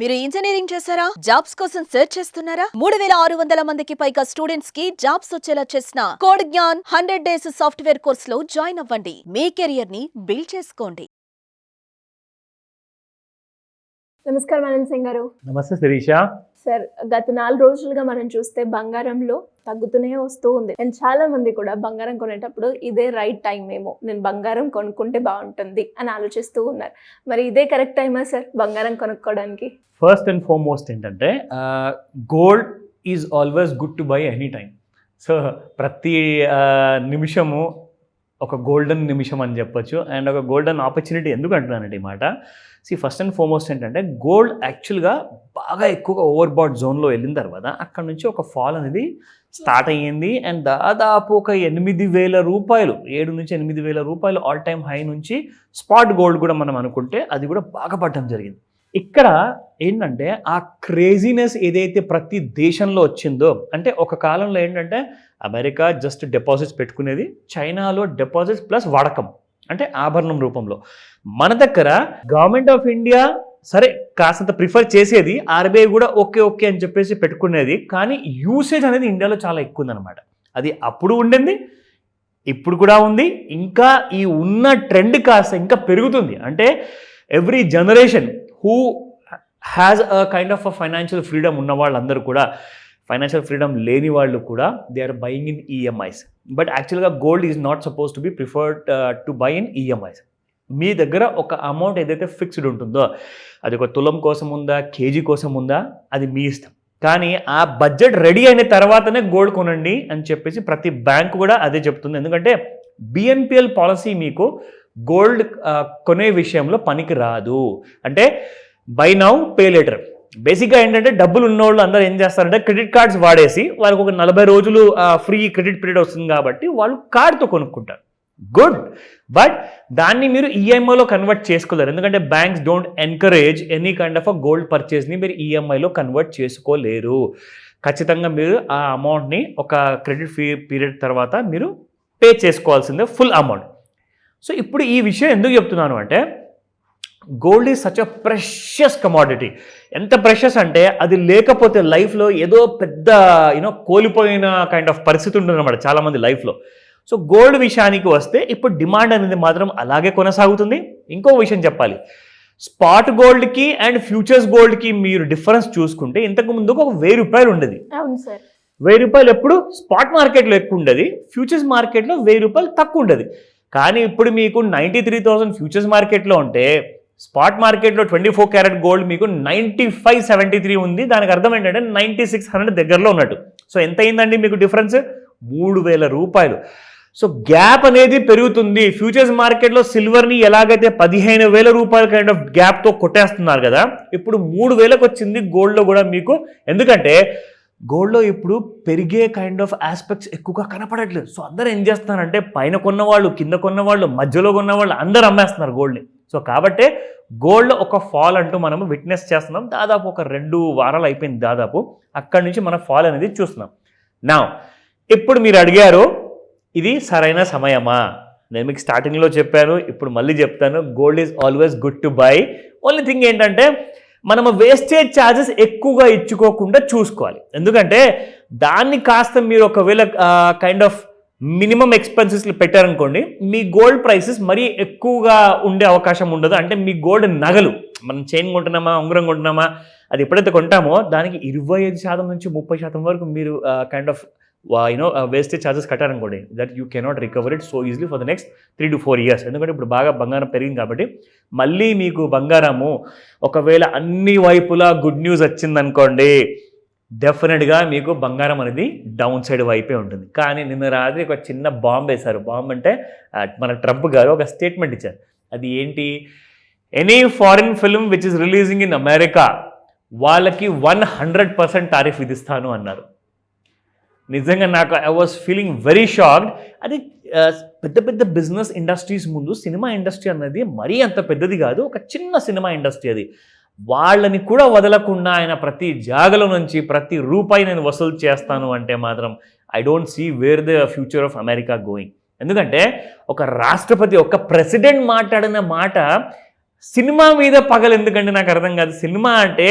మీరు ఇంజనీరింగ్ చేశారా? జాబ్స్ కోసం సెర్చ్ చేస్తున్నారా? 3600 మందికి పైగా స్టూడెంట్స్ కి జాబ్స్ వచ్చేలా చేసిన code Gyan 100 days software course లో జాయిన్ అవ్వండి. మీ కెరియర్ ని బిల్డ్ చేసుకోండి. నమస్కారం అనంత్ సింగ్ గారు. నమస్తే శిరీష. సార్, గత 4 రోజులుగా మనం చూస్తే బంగారంలో తగ్గుతూనే వస్తూ ఉంది. అండ్ చాలా మంది కూడా బంగారం కొనేటప్పుడు ఇదే రైట్ టైం ఏమో, నేను బంగారం కొనుక్కుంటే బాగుంటుంది అని ఆలోచిస్తూ ఉన్నారు. మరి ఇదే కరెక్ట్ టైమా సార్ బంగారం కొనుక్కోవడానికి? ఫస్ట్ అండ్ ఫార్మోస్ట్ ఏంటంటే gold is always good to buy any time. So ప్రతి నిమిషము ఒక గోల్డెన్ నిమిషం అని చెప్పొచ్చు. అండ్ ఒక గోల్డెన్ ఆపర్చునిటీ ఎందుకు అంటున్నానండి ఈ మాట. ఫస్ట్ అండ్ ఫార్మోస్ట్ ఏంటంటే గోల్డ్ యాక్చువల్గా బాగా ఎక్కువగా ఓవర్ బాట్ జోన్లో వెళ్ళిన తర్వాత అక్కడ నుంచి ఒక ఫాల్ అనేది స్టార్ట్ అయ్యింది. అండ్ దాదాపు ఒక 8,000 రూపాయలు, 7 నుంచి 8,000 రూపాయలు ఆల్ టైమ్ హై నుంచి స్పాట్ గోల్డ్ కూడా మనం అనుకుంటే అది కూడా బాగా పడడం జరిగింది. ఇక్కడ ఏంటంటే ఆ క్రేజీనెస్ ఏదైతే ప్రతి దేశంలో వచ్చిందో, అంటే ఒక కాలంలో ఏంటంటే అమెరికా జస్ట్ డిపాజిట్స్ పెట్టుకునేది, చైనాలో డిపాజిట్స్ ప్లస్ వాడకం అంటే ఆభరణం రూపంలో. మన దగ్గర గవర్నమెంట్ ఆఫ్ ఇండియా సరే కాస్తంత ప్రిఫర్ చేసేది, ఆర్బీఐ కూడా ఓకే అని చెప్పేసి పెట్టుకునేది, కానీ యూసేజ్ అనేది ఇండియాలో చాలా ఎక్కువ ఉందన్నమాట. అది అప్పుడు ఉండింది, ఇప్పుడు కూడా ఉంది, ఇంకా ఈ ఉన్న ట్రెండ్ కాస్త ఇంకా పెరుగుతుంది. అంటే every generation who has a kind of a financial freedom ఉన్న వాళ్ళందరూ కూడా, ఫైనాన్షియల్ ఫ్రీడమ్ లేని వాళ్ళు కూడా they are buying in EMIs. But యాక్చువల్గా gold is not suppose to be preferred to buy in EMIs. మీ దగ్గర ఒక అమౌంట్ ఏదైతే ఫిక్స్డ్ ఉంటుందో, అది ఒక తులం కోసం ఉందా, కేజీ కోసం ఉందా, అది మీ ఇష్టం. కానీ ఆ బడ్జెట్ రెడీ అయిన తర్వాతనే గోల్డ్ కొనండి అని చెప్పేసి ప్రతి బ్యాంక్ కూడా అదే చెప్తుంది. ఎందుకంటే బిఎన్పిఎల్ పాలసీ మీకు గోల్డ్ కొనే విషయంలో పనికి రాదు. అంటే బై నౌ పే లేటర్. బేసిక్గా ఏంటంటే డబ్బులు ఉన్నోళ్ళు అందరూ ఏం చేస్తారంటే క్రెడిట్ కార్డ్స్ వాడేసి వాళ్ళకి ఒక 40 రోజులు ఫ్రీ క్రెడిట్ పీరియడ్ వస్తుంది కాబట్టి వాళ్ళు కార్డ్తో కొనుక్కుంటారు. గుడ్, బట్ దాన్ని మీరు ఈఎంఐలో కన్వర్ట్ చేసుకోలేరు. ఎందుకంటే banks don't encourage any kind of a gold పర్చేస్ని మీరు ఈఎంఐలో కన్వర్ట్ చేసుకోలేరు. ఖచ్చితంగా మీరు ఆ అమౌంట్ని ఒక క్రెడిట్ ఫ్రీ పీరియడ్ తర్వాత మీరు పే చేసుకోవాల్సిందే ఫుల్ అమౌంట్. సో ఇప్పుడు ఈ విషయం ఎందుకు చెప్తున్నాను అంటే, gold is such a precious commodity. ఎంత ప్రెషియస్ అంటే అది లేకపోతే లైఫ్లో ఏదో పెద్ద కోల్పోయిన కైండ్ ఆఫ్ పరిస్థితి ఉంటుందన్నమాట చాలామంది లైఫ్లో. సో గోల్డ్ విషయానికి వస్తే ఇప్పుడు డిమాండ్ అనేది మాత్రం అలాగే కొనసాగుతుంది. ఇంకో విషయం చెప్పాలి, స్పాట్ గోల్డ్కి అండ్ ఫ్యూచర్స్ గోల్డ్కి మీరు డిఫరెన్స్ చూసుకుంటే ఇంతకు ముందుకు ఒక 1,000 రూపాయలు ఉండేది. అవును సార్. 1,000 రూపాయలు ఎప్పుడు స్పాట్ మార్కెట్లో ఎక్కువ ఉండేది, ఫ్యూచర్స్ మార్కెట్లో 1,000 రూపాయలు తక్కువ ఉండేది. కానీ ఇప్పుడు మీకు 93,000 ఫ్యూచర్స్ మార్కెట్లో ఉంటే స్పాట్ మార్కెట్లో 24 క్యారెట్ గోల్డ్ మీకు 9573 ఉంది. దానికి అర్థం ఏంటంటే 9600 దగ్గరలో ఉన్నట్టు. సో ఎంత అయిందండి మీకు డిఫరెన్స్? 3,000 రూపాయలు. సో గ్యాప్ అనేది పెరుగుతుంది. ఫ్యూచర్స్ మార్కెట్లో సిల్వర్ని ఎలాగైతే 15,000 రూపాయల కైండ్ ఆఫ్ గ్యాప్తో కొట్టేస్తున్నారు కదా, ఇప్పుడు 3,000కి వచ్చింది గోల్డ్లో కూడా మీకు. ఎందుకంటే గోల్డ్లో ఇప్పుడు పెరిగే కైండ్ ఆఫ్ ఆస్పెక్ట్స్ ఎక్కువగా కనపడట్లేదు. సో అందరూ ఏం చేస్తున్నారంటే పైన కొన్నవాళ్ళు, కింద కొన్నవాళ్ళు, మధ్యలో కొన్నవాళ్ళు అందరూ అమ్మేస్తున్నారు గోల్డ్ని. సో కాబట్టి గోల్డ్ ఒక ఫాల్ అంటూ మనము విట్నెస్ చేస్తున్నాం. దాదాపు ఒక 2 వారాలు అయిపోయింది దాదాపు. అక్కడి నుంచి మన ఫాల్ అనేది చూస్తున్నాం. నా ఇప్పుడు మీరు అడిగారు ఇది సరైన సమయమా? నేను మీకు స్టార్టింగ్లో చెప్పాను, ఇప్పుడు మళ్ళీ చెప్తాను, gold is always good to buy. Only thing ఏంటంటే మనము వేస్టేజ్ ఛార్జెస్ ఎక్కువగా ఇచ్చుకోకుండా చూసుకోవాలి. ఎందుకంటే దాన్ని కాస్త మీరు ఒకవేళ కైండ్ ఆఫ్ మినిమం ఎక్స్పెన్సెస్లు పెట్టారనుకోండి, మీ గోల్డ్ ప్రైసెస్ మరీ ఎక్కువగా ఉండే అవకాశం ఉండదు. అంటే మీ గోల్డ్ నగలు, మనం చైన్ కొంటున్నామా, ఉంగరం కొంటున్నామా, అది ఎప్పుడైతే కొంటామో దానికి 25% నుంచి 30% వరకు మీరు కైండ్ ఆఫ్ వేస్టేజ్ ఛార్జెస్ కట్టారనుకోండి, that you cannot recover it so easily for the next 3 to 4 years. ఎందుకంటే ఇప్పుడు బాగా బంగారం పెరిగింది కాబట్టి మళ్ళీ మీకు బంగారము ఒకవేళ అన్ని వైపులా గుడ్ న్యూస్ వచ్చిందనుకోండి, డెఫినెట్గా మీకు బంగారం అనేది డౌన్ సైడ్ వైపే ఉంటుంది. కానీ నిన్న రాత్రి ఒక చిన్న బాంబ్ వేశారు. బాంబ్ అంటే మన ట్రంప్ గారు ఒక స్టేట్మెంట్ ఇచ్చారు. అది ఏంటి, any foreign film which is releasing in America వాళ్ళకి 100% టారిఫ్ విధిస్తాను అన్నారు. నిజంగా నాకు I was feeling very shocked. అది పెద్ద పెద్ద బిజినెస్ ఇండస్ట్రీస్ ముందు సినిమా ఇండస్ట్రీ అన్నది మరీ అంత పెద్దది కాదు, ఒక చిన్న సినిమా ఇండస్ట్రీ అది. వాళ్ళని కూడా వదలకుండా ఆయన ప్రతి జాగలో నుంచి ప్రతి రూపాయి నేను వసూలు చేస్తాను అంటే మాత్రం I don't see where the future of America going. ఎందుకంటే ఒక రాష్ట్రపతి, ఒక ప్రెసిడెంట్ మాట్లాడిన మాట సినిమా మీద పగలు ఎందుకంటే నాకు అర్థం కాదు. సినిమా అంటే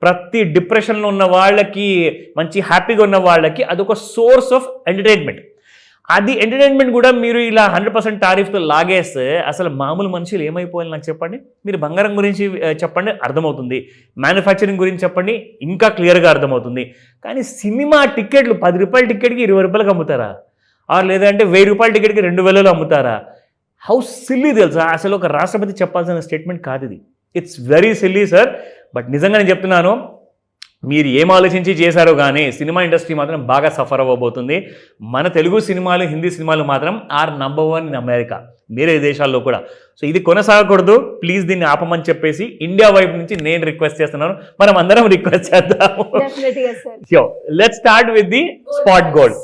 ప్రతి డిప్రెషన్లో ఉన్న వాళ్ళకి, మంచి హ్యాపీగా ఉన్న వాళ్ళకి అదొక సోర్స్ ఆఫ్ ఎంటర్టైన్మెంట్. అది ఎంటర్టైన్మెంట్ కూడా మీరు ఇలా 100% టారిఫ్తో లాగేస్తే అసలు మామూలు మనుషులు ఏమైపోవాలి నాకు చెప్పండి. మీరు బంగారం గురించి చెప్పండి, అర్థమవుతుంది. మ్యానుఫ్యాక్చరింగ్ గురించి చెప్పండి, ఇంకా క్లియర్గా అర్థమవుతుంది. కానీ సినిమా టికెట్లు 10 రూపాయల టికెట్కి 20 రూపాయలకు అమ్ముతారా? లేదంటే 1000 రూపాయల టికెట్కి 2000 అమ్ముతారా? హౌ సిల్లీ తెలుసా? అసలు ఒక రాష్ట్రపతి చెప్పాల్సిన స్టేట్మెంట్ కాదు ఇది. It's very silly sir. But నిజంగా నేను చెప్తున్నాను, మీరు ఏం ఆలోచించి చేశారో కానీ సినిమా ఇండస్ట్రీ మాత్రం బాగా సఫర్ అవ్వబోతుంది. మన తెలుగు సినిమాలు, హిందీ సినిమాలు మాత్రం ఆర్ నంబర్ 1 ఇన్ అమెరికా, వేరే దేశాల్లో కూడా. సో ఇది కొనసాగకూడదు, ప్లీజ్ దీన్ని ఆపమని చెప్పేసి ఇండియా వైపు నుంచి నేను రిక్వెస్ట్ చేస్తున్నాను. మనం అందరం రిక్వెస్ట్ చేద్దాము. Let's start with the spot gold.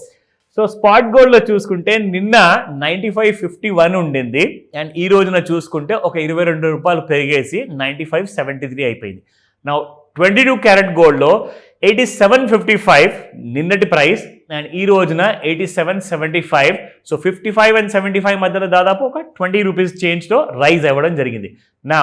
So spot గోల్డ్లో చూసుకుంటే నిన్న 95.51 ఉండింది, అండ్ ఈ రోజున చూసుకుంటే ఒక 22 రూపాయలు పెరిగేసి 95.73 అయిపోయింది. నా 22 క్యారెట్ గోల్డ్లో 87.55 నిన్నటి ప్రైస్, అండ్ ఈ రోజున 87.75. సో 55 and 75 మధ్యలో దాదాపు ఒక 20 రూపీస్ చేంజ్తో రైజ్ అవ్వడం జరిగింది. నా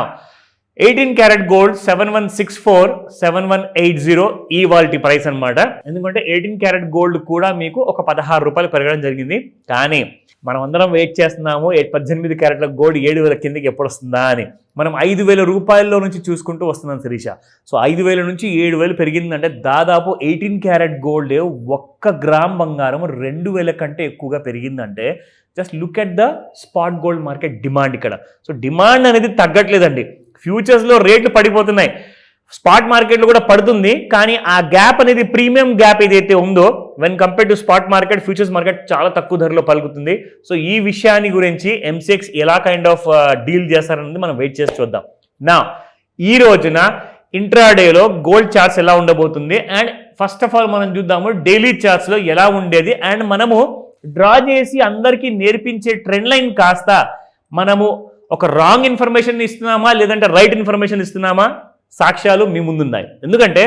18 క్యారెట్ గోల్డ్ 7164, 7180 ఈ వాల్టీ ప్రైస్ అనమాట. ఎందుకంటే 18 క్యారెట్ గోల్డ్ కూడా మీకు ఒక 16 రూపాయలు పెరగడం జరిగింది. కానీ మనం అందరం వెయిట్ చేస్తున్నాము 18 క్యారెట్ల గోల్డ్ 7,000 కిందకి ఎప్పుడు వస్తుందా అని. మనం 5,000 రూపాయల్లో నుంచి చూసుకుంటూ వస్తున్నాం శిరీష. సో 5,000 నుంచి 7,000 పెరిగిందంటే దాదాపు 18 క్యారెట్ గోల్డ్ 1 గ్రామ్ బంగారం 2,000 కంటే ఎక్కువగా పెరిగిందంటే just look at the spot gold market demand ఇక్కడ. సో డిమాండ్ అనేది తగ్గట్లేదండి. ఫ్యూచర్స్లో రేట్లు పడిపోతున్నాయి, స్పాట్ మార్కెట్లో కూడా పడుతుంది. కానీ ఆ గ్యాప్ అనేది, ప్రీమియం గ్యాప్ ఏదైతే ఉందో when compare to spot market, futures market చాలా తక్కువ ధరలో పలుకుతుంది. సో ఈ విషయాన్ని గురించి MCX ఎలా కైండ్ ఆఫ్ డీల్ చేస్తారనేది మనం వెయిట్ చేసి చూద్దాం. నా ఈ రోజున ఇంట్రాడేలో గోల్డ్ చార్ట్స్ ఎలా ఉండబోతుంది, అండ్ ఫస్ట్ ఆఫ్ ఆల్ మనం చూద్దాము డైలీ చార్ట్స్లో ఎలా ఉండేది. అండ్ మనము డ్రా చేసి అందరికీ నేర్పించే ట్రెండ్ లైన్ కాస్త మనము ఒక రాంగ్ ఇన్ఫర్మేషన్ ఇస్తున్నామా లేదంటే రైట్ ఇన్ఫర్మేషన్ ఇస్తున్నామా, సాక్ష్యాలు మీ ముందున్నాయి. ఎందుకంటే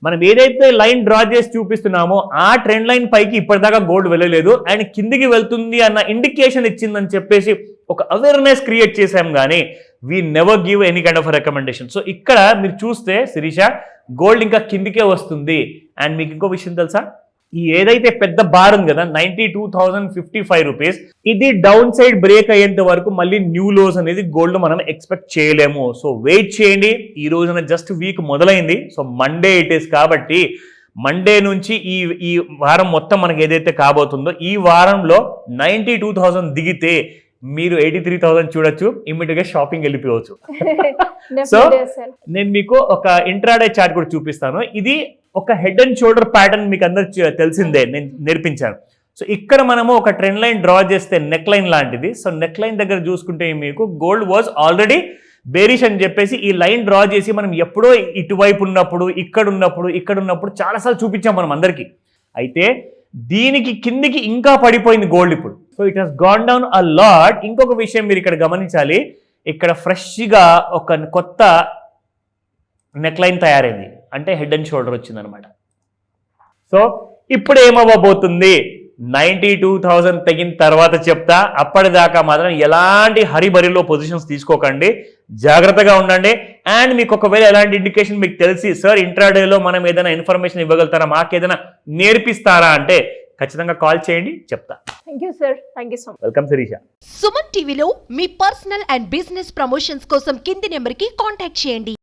మనం ఏదైతే లైన్ డ్రా చేసి చూపిస్తున్నామో ఆ ట్రెండ్ లైన్ పైకి ఇప్పటిదాకా గోల్డ్ వెళ్ళలేదు, అండ్ కిందికి వెళ్తుంది అన్న ఇండికేషన్ ఇచ్చిందని చెప్పేసి ఒక అవేర్నెస్ క్రియేట్ చేసాం. కానీ we never give any kind of recommendation. So ఇక్కడ మీరు చూస్తే శిరీష గోల్డ్ ఇంకా కిందికే వస్తుంది. అండ్ మీకు ఇంకో విషయం తెలుసా, ఈ ఏదైతే పెద్ద బార్ ఉంది కదా 92,055 రూపీస్, ఇది డౌన్ సైడ్ బ్రేక్ అయ్యేంత వరకు మళ్ళీ న్యూ లోస్ అనేది గోల్డ్ మనం ఎక్స్పెక్ట్ చేయలేము. సో వెయిట్ చేయండి. ఈ రోజున జస్ట్ వీక్ మొదలైంది. సో మండే ఇట్ ఈస్ కాబట్టి మండే నుంచి ఈ వారం మొత్తం మనకి ఏదైతే కాబోతుందో ఈ వారంలో 92,000 దిగితే మీరు 83,000 చూడొచ్చు, ఇమ్మీడియట్గా షాపింగ్ వెళ్ళిపోవచ్చు. సో నేను మీకు ఒక ఇంట్రాడే చార్ట్ కూడా చూపిస్తాను. ఇది ఒక హెడ్ అండ్ షోల్డర్ ప్యాటర్న్ మీకు అందరు తెలిసిందే, నేను నేర్పించాను. సో ఇక్కడ మనము ఒక ట్రెండ్ లైన్ డ్రా చేస్తే నెక్ లైన్ లాంటిది. సో నెక్ లైన్ దగ్గర చూసుకుంటే మీకు గోల్డ్ వాజ్ ఆల్రెడీ బేరిష్ అని చెప్పేసి ఈ లైన్ డ్రా చేసి మనం ఎప్పుడో ఇటువైపు ఉన్నప్పుడు, ఇక్కడ ఉన్నప్పుడు చాలాసార్లు చూపించాం మనం అందరికీ. అయితే దీనికి కిందికి ఇంకా పడిపోయింది గోల్డ్ ఇప్పుడు. So it has gone down a lot. ఇంకొక విషయం మీరు ఇక్కడ గమనించాలి, ఇక్కడ ఫ్రెష్గా ఒక కొత్త నెక్ లైన్ తయారైంది, అంటే హెడ్ అండ్ షోల్డర్ వచ్చిందనమాట. సో ఇప్పుడు ఏమవ్వబోతుంది, 92,000 తగిన తర్వాత చెప్తా. అప్పటిదాకా మాత్రం ఎలాంటి హరిబరిలో పొజిషన్స్ తీసుకోకండి, జాగ్రత్తగా ఉండండి. అండ్ మీకు ఒకవేళ ఎలాంటి ఇండికేషన్ మీకు తెలిసి సార్ ఇంట్రాడేలో మనం ఏదైనా ఇన్ఫర్మేషన్ ఇవ్వగలుగుతారా, మాకేదైనా నేర్పిస్తారా అంటే ఖచ్చితంగా కాల్ చేయండి, చెప్తా. Thank you sir, thank you so much. Welcome Sirisha. Suman టీవీలో మీ పర్సనల్ అండ్ బిజినెస్ ప్రమోషన్స్ కోసం కింది నెంబర్కి కాంటాక్ట్ చేయండి.